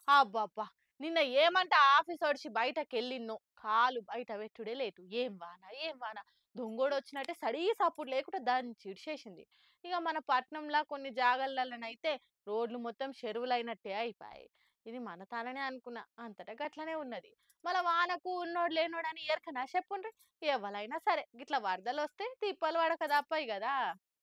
అబ్బబ్బా! నిన్న ఏమంటే ఆఫీసోడిచి బయటకెళ్ళిన్నో, కాలు బయట పెట్టుడే లేటు. ఏం వాన, ఏం వాన. దొంగోడొచ్చినట్టే సడీ సప్పుడు లేకుండా దంచిడిశేసింది. ఇగ మన పట్నంలా కొన్ని జాగలల్లనైతే రోడ్లు మొత్తం చెరువులైనట్టే అయిపాయే. ఇది మన తాననే అనుకున్నా. అంతటా గట్లనే ఉన్నది. మళ్ళ వానకు ఉన్నోడు లేనోడని ఎరకనా చెప్పుండ్రి. ఎవ్వలైనా సరే గిట్ల వరదలొస్తే తిప్పలు పడక తప్పయి గదా!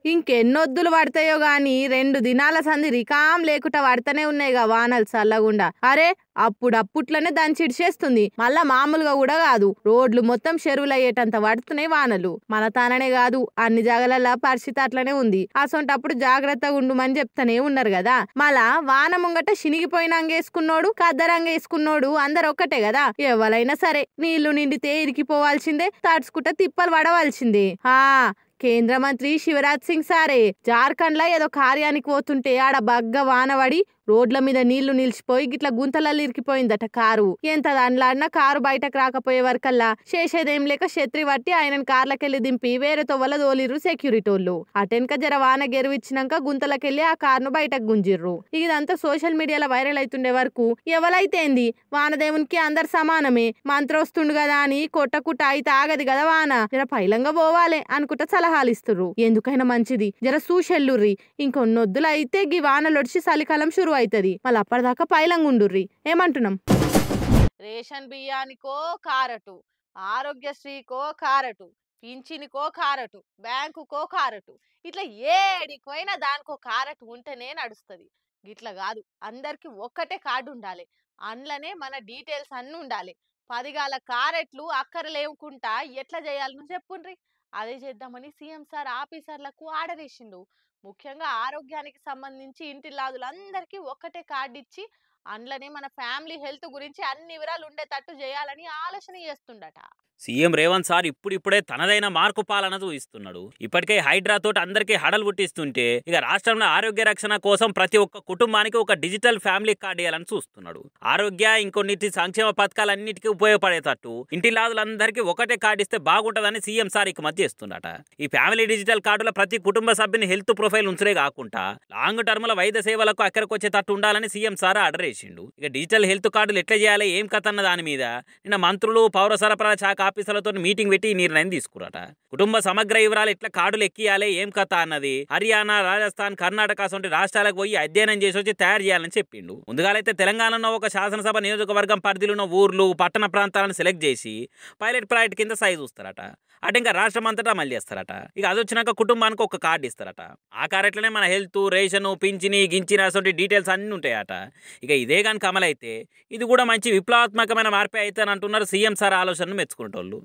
ఇంకెన్నొద్దులు పడతాయో గాని 2 దినాల సంది రికాం లేకుట పడతనే ఉన్నాయిగా వానలు చల్లగుండా. అరే అప్పుడప్పుట్లనే దంచిడిచేస్తుంది. మళ్ళా మామూలుగా కూడా కాదు, రోడ్లు మొత్తం చెరువులయ్యేటంత పడుతున్నాయి వానలు. మన తాననే కాదు, అన్ని జాగలల్ల పరిస్థితి అట్లనే ఉంది. అసొంటప్పుడు జాగ్రత్తగా ఉండుమని చెప్తానే ఉన్నారు కదా. మళ్ళా వాన ముంగట చినిగిపోయిన అంగేసుకున్నోడు, కద్దరంగేసుకున్నోడు అందరు ఒక్కటే కదా. ఎవరైనా సరే నీళ్లు నిండితే ఇరికిపోవాల్సిందే, తడుచుకుంటా తిప్పలు పడవలసిందే. కేంద్ర మంత్రి శివరాజ్ సింగ్ సారే జార్ఖండ్ లో ఏదో కార్యానికి పోతుంటే ఆడ బగ్గ వానవడి రోడ్ల మీద నీళ్లు నిలిచిపోయి గిట్ల గుంతలలో ఇరికిపోయిందట కారు. ఎంత దానిలాడినా కారు బయటకు రాకపోయే వరకల్లా చేసేదేం లేక ఛత్రి పట్టి ఆయనను కార్లకెళ్లి దింపి వేరే తొవ్వల దోలిర్రు సెక్యూరిటోళ్ళు. అటెనక జర వాన గెరువిచ్చినాక గుంతలకెళ్లి ఆ కారును బయటకు గుంజిర్రు. ఇదంతా సోషల్ మీడియాలో వైరల్ అవుతుండే వరకు ఎవలైతేంది వానదేవునికి అందరు సమానమే, మంత్రొస్తుండు కదా అని కొట్టకుట్ట అయితే ఆగది కదా వాన, జర పైలంగా పోవాలే అనుకుంటా సలహాలు ఇస్తుర్రు. ఎందుకైనా మంచిది జర సూషెల్లుర్రి. ఇంకొన్నొద్దులు అయితే గీ వానలొడిచి చలికాలం షురు అవుతుంది. మళ్ళీ అప్పటిదాకా పైలంగుండుర్రి. ఏమంటున్నాం? రేషన్ బియ్యానికో కారటు, ఆరోగ్యశ్రీకో కారటు, పింఛనికో కారటు, బ్యాంకుకో కారటు, ఇట్లా ఏడికోయినా దానికో కారటు ఉంటేనే నడుస్తుంది. గిట్ల కాదు, అందరికి ఒక్కటే కార్డు ఉండాలి. అందులోనే మన డీటెయిల్స్ అన్నీ ఉండాలి. 10 కారెట్లు అక్కర లేవుకుంటా ఎట్లా చేయాలని చెప్పుండ్రి. అదే చేద్దామని సీఎం సార్ ఆఫీసర్లకు ఆర్డర్ ఇచ్చిండు. ముఖ్యంగా ఆరోగ్యానికి సంబంధించి ఇంటిల్లాదులందరికీ ఒక్కటే కార్డు ఇచ్చి అందులోనే మన ఫ్యామిలీ హెల్త్ గురించి అన్ని వివరాలు ఉండేటట్టు చేయాలని ఆలోచన చేస్తుండట. సీఎం రేవంత్ సార్ ఇప్పుడిప్పుడే తనదైన మార్కు పాలన చూపిస్తున్నాడు. ఇప్పటికే హైడ్రా తోటి అందరికీ హడలు పుట్టిస్తుంటే ఇక రాష్ట్రంలో ఆరోగ్య రక్షణ కోసం ప్రతి ఒక్క కుటుంబానికి ఒక డిజిటల్ ఫ్యామిలీ కార్డు ఇవ్వాలని చూస్తున్నాడు. ఆరోగ్య ఇంకొన్నిటి సంక్షేమ పథకాలన్నిటికీ ఉపయోగపడేటట్టు ఇంటిలాదులందరికీ ఒకటే కార్డు ఇస్తే బాగుంటుందని సీఎం సార్ ఇక మధ్య చేస్తుండట. ఈ ఫ్యామిలీ డిజిటల్ కార్డులో ప్రతి కుటుంబ సభ్యుని హెల్త్ ప్రొఫైల్ ఉంచడే కాకుండా లాంగ్ టర్మ్ లో వైద్య సేవలకు అక్కడికి వచ్చేటట్టు ఉండాలని సీఎం సార్ ఆర్డర్ చేసిండు. ఇక డిజిటల్ హెల్త్ కార్డులు ఎట్లా చేయాలి ఏం కథ అన్న దాని మీద నిన్న మంత్రులు పౌర సరఫరా శాఖ ఆఫీసర్లతో మీటింగ్ పెట్టి ఈ నిర్ణయం తీసుకురట. కుటుంబ సమగ్ర వివరాలు ఎట్లా కార్డులు ఎక్కియాలి ఏం కథ అన్నది హర్యానా, రాజస్థాన్, కర్ణాటక వంటి రాష్ట్రాలకు పోయి అధ్యయనం చేసి వచ్చి తయారు చేయాలని చెప్పిండు. ముందుగాలైతే తెలంగాణలో ఒక శాసనసభ నియోజకవర్గం పరిధిలో ఉన్న ఊర్లు, పట్టణ ప్రాంతాలను సెలెక్ట్ చేసి పైలట్ ప్రాజెక్ట్ కింద సైజు చూస్తారట. అటు ఇంకా రాష్ట్రం అంతటా అమలు చేస్తారట. ఇక అది వచ్చినాక కుటుంబానికి ఒక కార్డు ఇస్తారట. ఆ కార్డులోనే మన హెల్త్, రేషను, పింఛని, గించిన అసలు డీటెయిల్స్ అన్నీ ఉంటాయట. ఇక ఇదే కనుక అమలైతే ఇది కూడా మంచి విప్లవాత్మకమైన మార్పే అయితే అంటున్నారు సీఎం సార్ ఆలోచనను మెచ్చుకునేటోళ్ళు.